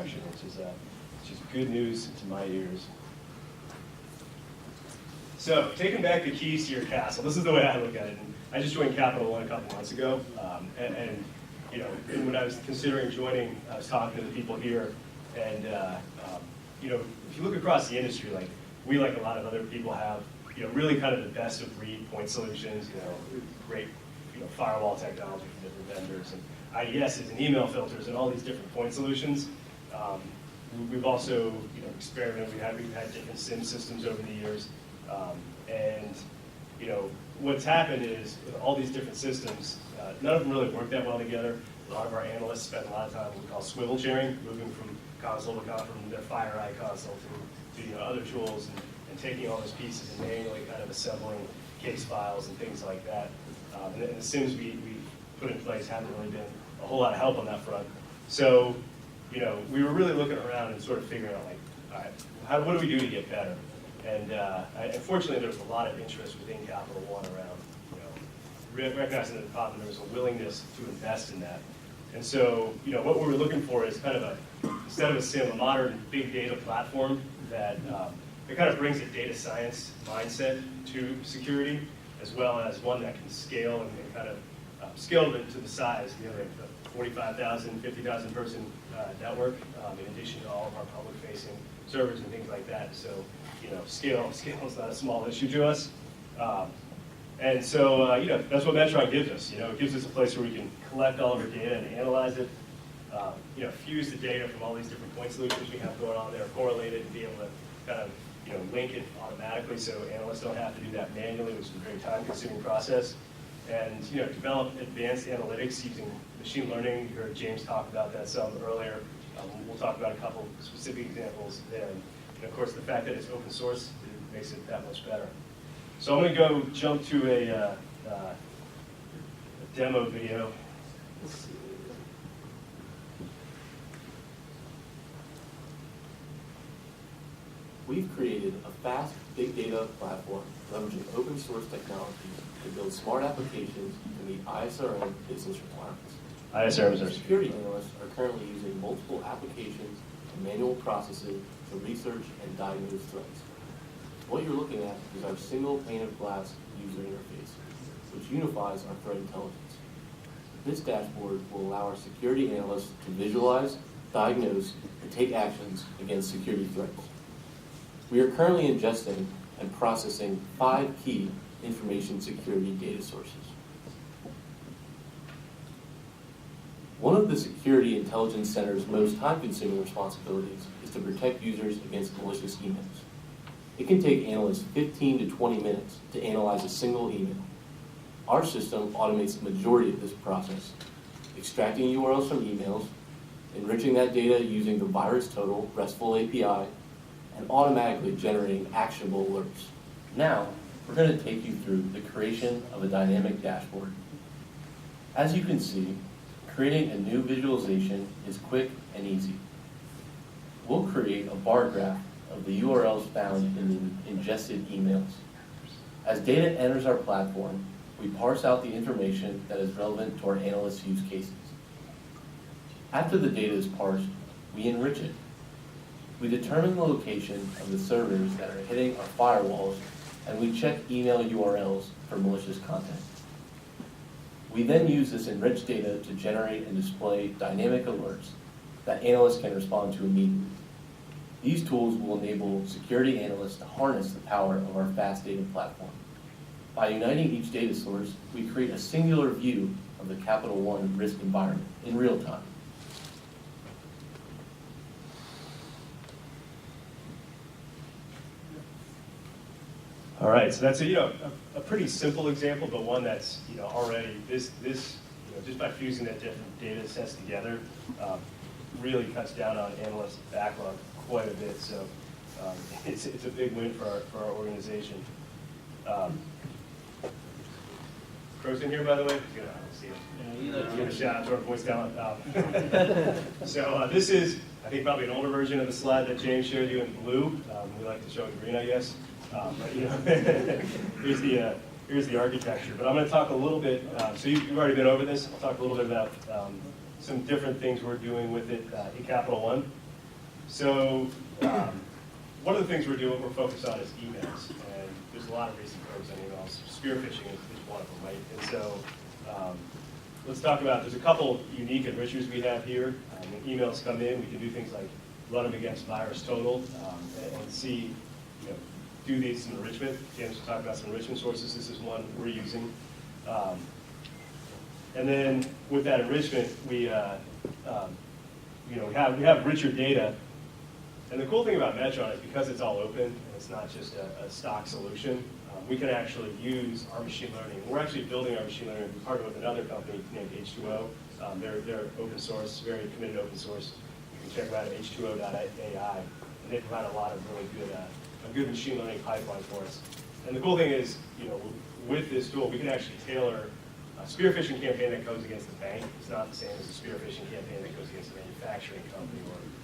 traction, which is good news to my ears. So, taking back the keys to your castle, this is the way I look at it. And I just joined CapitalOne a couple months ago, and you know, when I was considering joining, I was talking to the people here, and you know, if you look across the industry, like we, like a lot of other people, have really kind of the best of breed point solutions. Great firewall technology from different vendors, and IDSs and email filters and all these different point solutions. We've also experimented. We've had different SIM systems over the years, and what's happened is with all these different systems, none of them really work that well together. A lot of our analysts spend a lot of time what we call swivel chairing, moving from console to console, from their FireEye console to other tools, and taking all those pieces and manually kind of assembling case files and things like that. And the SIMs we put in place haven't really been a whole lot of help on that front. So, we were really looking around and sort of figuring out, like, all right, what do we do to get better? And unfortunately, there was a lot of interest within CapitalOne around, recognizing that the problem, there was a willingness to invest in that. And so, what we were looking for is kind of instead of a SIM, a modern big data platform that it kind of brings a data science mindset to security, as well as one that can scale and kind of scale it to the size, the 45,000, 50,000 person network, in addition to all of our public-facing servers and things like that. So, scale is not a small issue to us. And so, that's what Metron gives us. It gives us a place where we can collect all of our data and analyze it, fuse the data from all these different point solutions we have going on there, correlate it, and be able to kind of link it automatically so analysts don't have to do that manually, which is a very time-consuming process. And develop advanced analytics using machine learning. You heard James talk about that some earlier. We'll talk about a couple specific examples there. And of course, the fact that it's open source makes it that much better. So I'm going to go jump to a demo video. Let's see. We've created a fast big data platform leveraging open source technologies to build smart applications to meet ISRM business requirements. ISRMs are security analysts are currently using multiple applications and manual processes to research and diagnose threats. What you're looking at is our single pane of glass user interface, which unifies our threat intelligence. This dashboard will allow our security analysts to visualize, diagnose, and take actions against security threats. We are currently ingesting and processing 5 key information security data sources. One of the Security Intelligence Center's most time-consuming responsibilities is to protect users against malicious emails. It can take analysts 15 to 20 minutes to analyze a single email. Our system automates the majority of this process, extracting URLs from emails, enriching that data using the VirusTotal RESTful API, and automatically generating actionable alerts. Now, we're going to take you through the creation of a dynamic dashboard. As you can see, creating a new visualization is quick and easy. We'll create a bar graph of the URLs found in the ingested emails. As data enters our platform, we parse out the information that is relevant to our analysts' use cases. After the data is parsed, we enrich it. We determine the location of the servers that are hitting our firewalls, and we check email URLs for malicious content. We then use this enriched data to generate and display dynamic alerts that analysts can respond to immediately. These tools will enable security analysts to harness the power of our fast data platform. By uniting each data source, we create a singular view of the CapitalOne risk environment in real time. All right, so that's a pretty simple example, but one that's already this just by fusing that different data sets together really cuts down on analyst backlog quite a bit. So it's a big win for our organization. Crow's in here, by the way. Good, I don't see him. Give a shout out to our voice talent. So this is, I think, probably an older version of the slide that James showed you in blue. We like to show in green, I guess. But here's the architecture. But I'm going to talk a little bit. So you've already been over this. I'll talk a little bit about some different things we're doing with it in CapitalOne. So one of the things we're doing, we're focused on is emails, and there's a lot of recent programs on emails. Spearphishing is one of them, right? And so let's talk about, there's a couple unique enrichers we have here. When emails come in, we can do things like run them against VirusTotal and see, do these some enrichment. James will talk about some enrichment sources. This is one we're using. And then with that enrichment, we have richer data. And the cool thing about Metron is because it's all open and it's not just a stock solution, we can actually use our machine learning. We're actually building our machine learning. We partner with another company named H2O. They're open source, very committed open source. You can check them out at h2o.ai. And they provide a lot of really good machine learning pipeline for us. And the cool thing is, with this tool, we can actually tailor a spearphishing campaign that goes against the bank. It's not the same as a spearphishing campaign that goes against a manufacturing company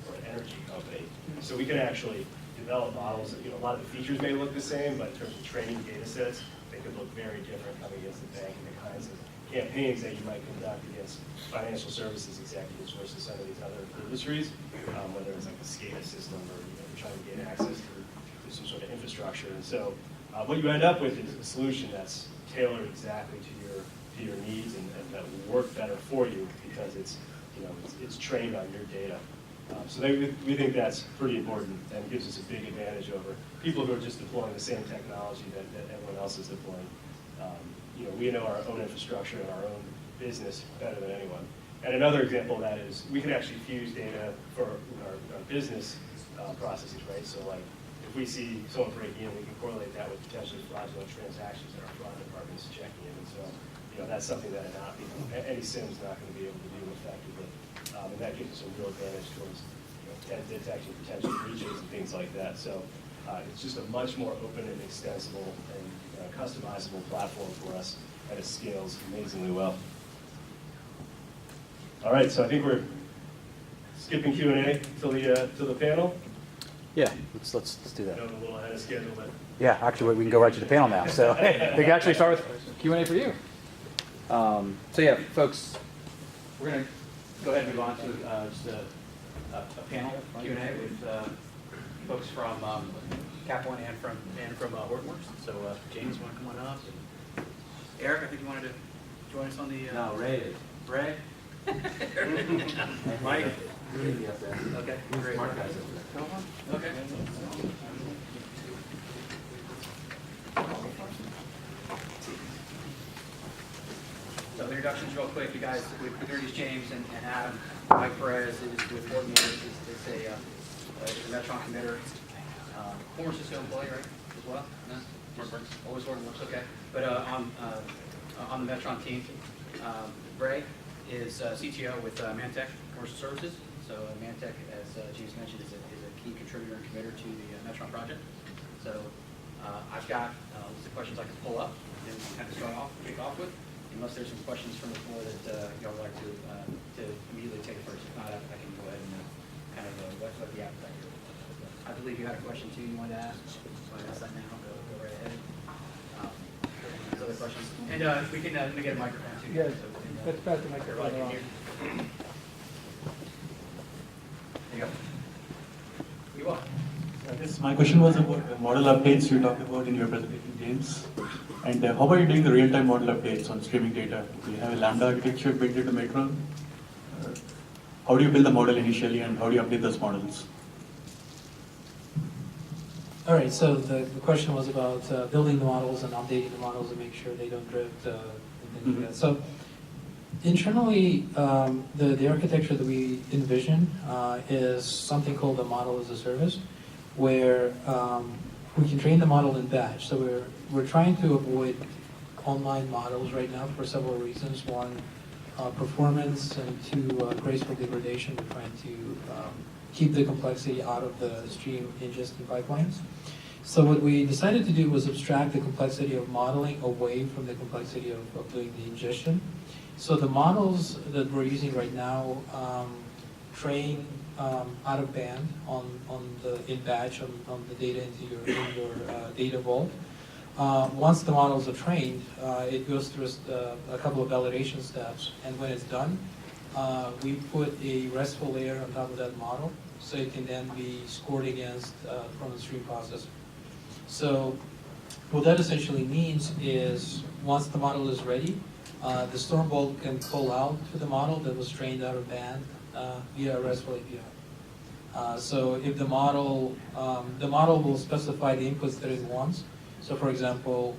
or an energy company. So we can actually develop models. A lot of the features may look the same, but in terms of training data sets, they could look very different coming against the bank and the kinds of campaigns that you might conduct against financial services executives versus some of these other industries, whether it's like a SCADA system or trying to gain access to some sort of infrastructure. And so what you end up with is a solution that's tailored exactly to your needs and that will work better for you because it's trained on your data. So we think that's pretty important and gives us a big advantage over people who are just deploying the same technology that everyone else is deploying. We know our own infrastructure and our own business better than anyone. And another example of that is we can actually fuse data for our business processes, right? So like if we see someone breaking in, we can correlate that with potentially fraudulent transactions that our fraud department is checking in. And so that's something that any SIM is not going to be able to do effectively. And that gives us a real advantage towards detecting potential breaches and things like that. So it's just a much more open and extensible and customizable platform for us, and it scales amazingly well. All right, so I think we're skipping Q&A till the panel. Yeah, let's do that. I know I'm a little ahead of schedule, but Yeah, actually, we can go right to the panel now. So we can actually start with Q&A for you. So yeah, folks, we're going to go ahead and move on to just a panel Q&A with folks from CapOne and from Hortonworks. So James, you want to come on up? Eric, I think you wanted to join us on the... No, Ray. Ray? Mike? Okay, great. Smart guys over there. Okay. So introductions real quick, you guys. We've introduced James and Adam. Mike Perez is with Hortonworks. Is a Metron committer. Former Cisco employee, right? As well. No? Hortonworks. Always Hortonworks. Okay. But on the Metron team, Ray is CTO with Mantech Commercial Services. So Mantech, as James mentioned, is a key contributor and committer to the Metron project. So I've got a list of questions I can pull up and kind of kick off with. Unless there's some questions from the floor that y'all would like to immediately take first. If not, I can go ahead and kind of let the appetite here. I believe you had a question too you wanted to ask. So I ask that now. Go right ahead. Other questions? And we can let me get a microphone too. Yes, so let's pass the microphone everybody can around. hear. There you go. You are. Yes, my question was about the model updates you talked about in your presentation, James. And how are you doing the real-time model updates on streaming data? Do you have a Lambda architecture built into Metron? How do you build the model initially, and how do you update those models? All right, so the question was about building the models and updating the models to make sure they don't drift and things like that. So internally, the architecture that we envision is something called a model as a service, where we can train the model in batch. So we're trying to avoid online models right now for several reasons. One, performance, and two, graceful degradation. We're trying to keep the complexity out of the stream ingestion pipelines. So what we decided to do was abstract the complexity of modeling away from the complexity of doing the ingestion. So the models that we're using right now train out of band in batch on the data in your data vault. Once the models are trained, it goes through a couple of validation steps, and when it's done, we put a RESTful layer on top of that model, so it can then be scored against from the stream processor. So what that essentially means is once the model is ready, the storm bolt can pull out to the model that was trained out of band via a RESTful API. So if the model will specify the inputs that it wants. So for example,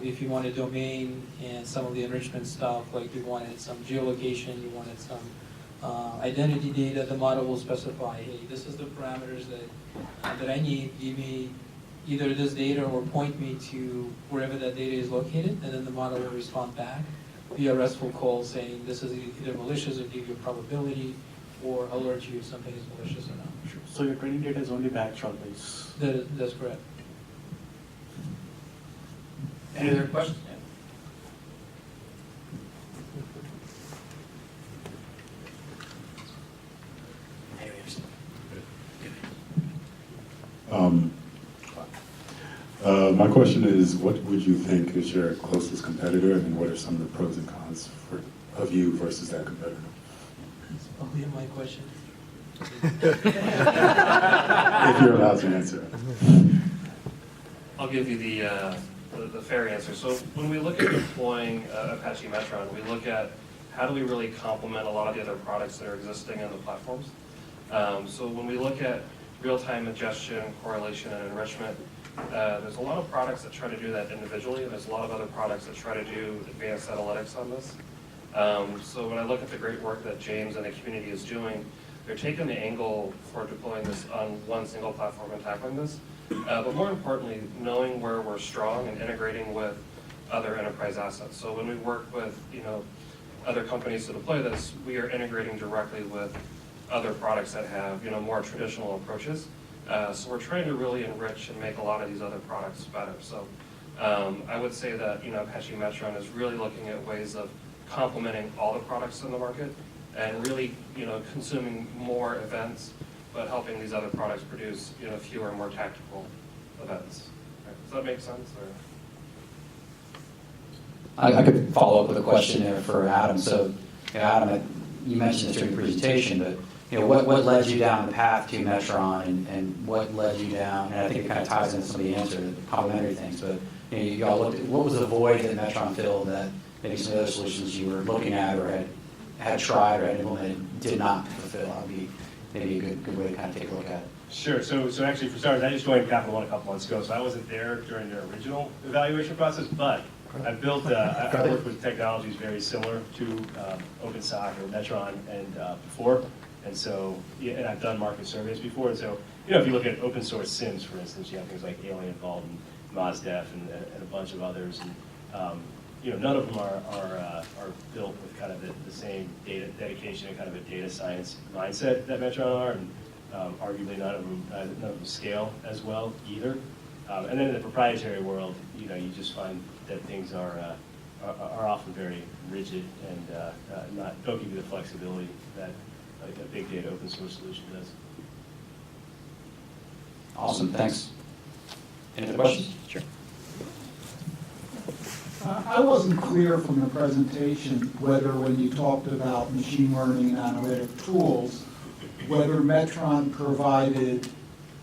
if you want a domain and some of the enrichment stuff, like you wanted some geolocation, you wanted some identity data, the model will specify, hey, this is the parameters that I need, give me either this data or point me to wherever that data is located, and then the model will respond back via RESTful call saying this is either malicious or give you a probability, or alert you if something is malicious or not. So your training data is only batch always? That's correct. Any other questions? My question is, what would you think is your closest competitor, and what are some of the pros and cons of you versus that competitor? That's probably my question. If you're allowed to answer. I'll give you the fair answer. So when we look at deploying Apache Metron, we look at how do we really complement a lot of the other products that are existing in the platforms. So when we look at real-time ingestion, correlation, and enrichment, there's a lot of products that try to do that individually, and there's a lot of other products that try to do advanced analytics on this. So when I look at the great work that James and the community is doing, they're taking the angle for deploying this on one single platform and tackling this. But more importantly, knowing where we're strong and integrating with other enterprise assets. So when we work with other companies to deploy this, we are integrating directly with other products that have more traditional approaches. So we're trying to really enrich and make a lot of these other products better. So I would say that Apache Metron is really looking at ways of complementing all the products in the market and really consuming more events, but helping these other products produce fewer, more tactical events. Right. Does that make sense? Or? I could follow up with a question there for Adam. So, Adam, you mentioned this during your presentation, but what led you down the path to Metron, and what led you down? And I think it kind of ties into some of the answer, the complementary things. But you all looked at what was the void that Metron filled that maybe some of the other solutions you were looking at or had tried or had implemented did not fulfill. That would be maybe a good way to kind of take a look at it. Sure. So actually, for starters, I just joined CapitalOne a couple months ago, so I wasn't there during their original evaluation process, but I built, I worked with technologies very similar to OpenSock or Metron and before, and so, and I've done market surveys before, and so, if you look at open source SIMs, for instance, you have things like Alien Vault and MozDef and a bunch of others, and none of them are built with kind of the same data dedication and kind of a data science mindset that Metron are, and arguably none of them scale as well either. And then in the proprietary world, you just find that things are often very rigid and don't give you the flexibility that like a big data open source solution does. Awesome, thanks. Any other questions? Sure. I wasn't clear from the presentation whether when you talked about machine learning and analytic tools, whether Metron provided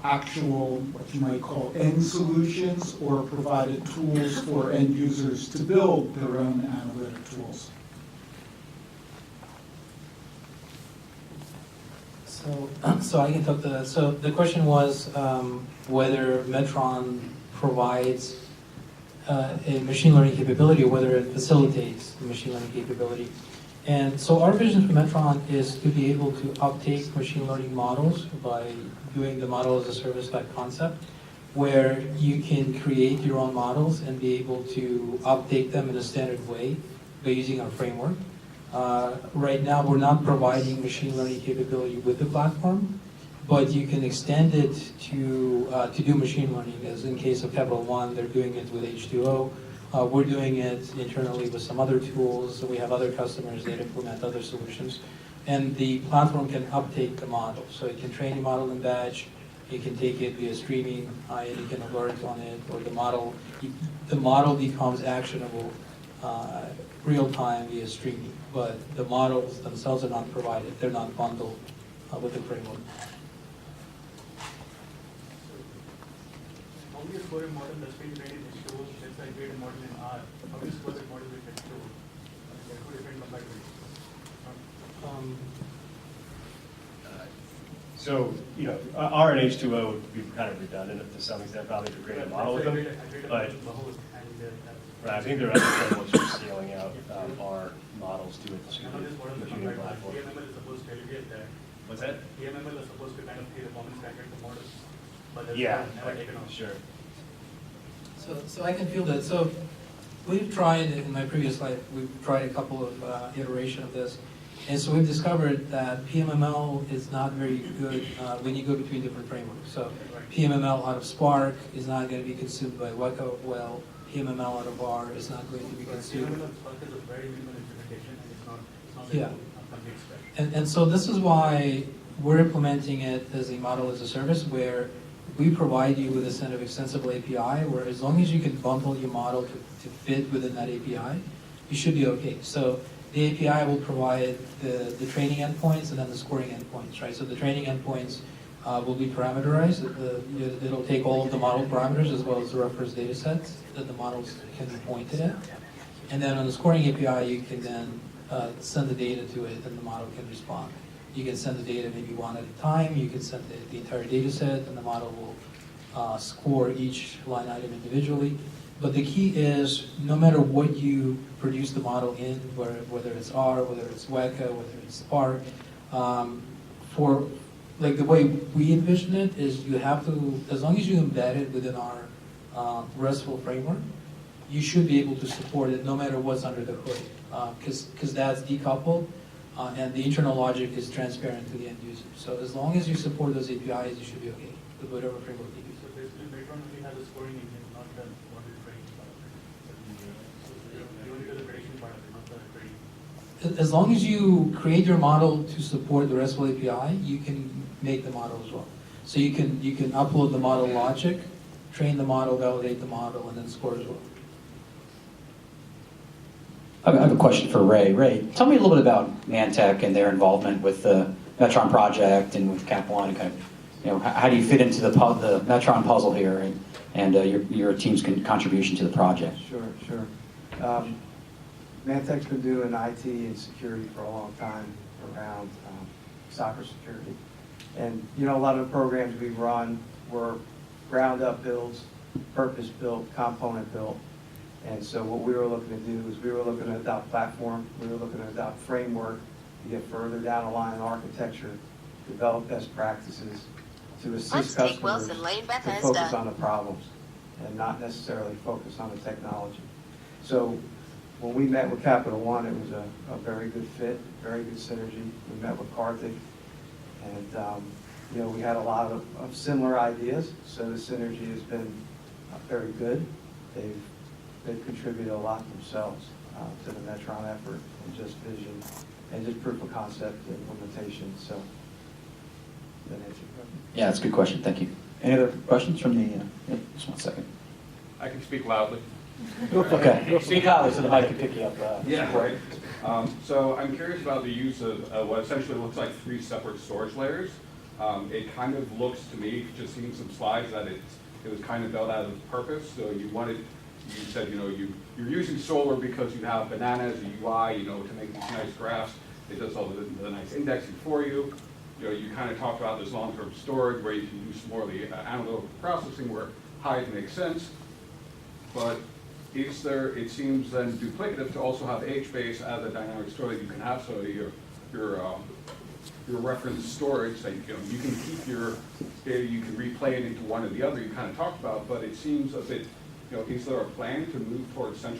actual, what you might call end solutions, or provided tools for end users to build their own analytic tools. So I can talk to that. So the question was whether Metron provides a machine learning capability, or whether it facilitates the machine learning capability. And so our vision for Metron is to be able to uptake machine learning models by doing the model as a service type concept, where you can create your own models and be able to update them in a standard way by using our framework. Right now, we're not providing machine learning capability with the platform, but you can extend it to do machine learning. As in case of CapitalOne, they're doing it with H2O. We're doing it internally with some other tools. So we have other customers that implement other solutions. And the platform can uptake the model. So it can train a model in batch, it can take it via streaming, and you can alert on it, or the model becomes actionable real time via streaming. But the models themselves are not provided. They're not bundled with the framework. how do you score a model that's been trained in H2O? Let's say I create a model in R. How do you score that model with H2O? There are two different compatibilities. So, R and H2O would be kind of redundant to some extent, probably to create a model with them. But right, I think there are other frameworks for scaling out R models to a distributed computing platform. PMML is supposed to alleviate that. What's that? PMML is supposed to kind of create a common standard for models. But that's Yeah, never taken off. sure. So I can feel that. So we've tried, in my previous life, we've tried a couple of iteration of this. And so we've discovered that PMML is not very good when you go between different frameworks. So PMML out of Spark is not going to be consumed by Weka well. PMML out of R is not going to be consumed. PMML Spark is a very minimal implementation and it's not Yeah. a complete spec. And so this is why we're implementing it as a model as a service where we provide you with a set of extensible API where as long as you can bundle your model to fit within that API, you should be okay. So the API will provide the training endpoints and then the scoring endpoints, right? So the training endpoints will be parameterized. It'll take all of the model parameters as well as the reference data sets that the models can be pointed at. And then on the scoring API, you can then send the data to it and the model can respond. You can send the data maybe one at a time. You can send the entire data set and the model will score each line item individually. But the key is no matter what you produce the model in, whether it's R, whether it's Weka, whether it's Spark, for like the way we envision it is you have to, as long as you embed it within our RESTful framework, you should be able to support it no matter what's under the hood, because that's decoupled and the internal logic is transparent to the end user. So as long as you support those APIs, you should be okay with whatever framework you use. So basically, Metron only has a scoring engine, not the model training part of it. So you only do the prediction part of it, not the training. As long as you create your model to support the RESTful API, you can make the model as well. So you can upload the model logic, train the model, validate the model, and then score as well. I have a question for Ray. Ray, tell me a little bit about Mantech and their involvement with the Metron project and with CapOne. Kind of, how do you fit into the Metron puzzle here, and your team's contribution to the project? Sure. Mantech's been doing IT and security for a long time around cybersecurity. And, a lot of the programs we run were ground-up builds, purpose-built, component-built. And so what we were looking to do is we were looking to adopt platform, we were looking to adopt framework to get further down the line in architecture, develop best practices to assist customers to focus on the problems and not necessarily focus on the technology. So when we met with CapitalOne, it was a very good fit, very good synergy. We met with Karthik, and we had a lot of similar ideas, so the synergy has been very good. They've contributed a lot themselves to the Metron effort and just vision and just proof of concept implementation. So that answers your question. Yeah, that's a good question. Thank you. Any other questions from the? Just 1 second. I can speak loudly. Okay. Speak loudly so the mic can pick you up. Yeah, right. So I'm curious about the use of what essentially looks like 3 separate storage layers. It kind of looks to me, just seeing some slides, that it was kind of built out of purpose. So you said, you're using Solar because you have Banana as a UI, to make these nice graphs. It does all the nice indexing for you. You kind of talked about this long-term storage where you can use more of the analytical processing where Hive makes sense. But it seems then duplicative to also have HBase as a dynamic store that you can have, so your reference storage, that you can keep your data, you can replay it into one or the other, you kind of talked about, but it seems a bit, is there a plan to move towards central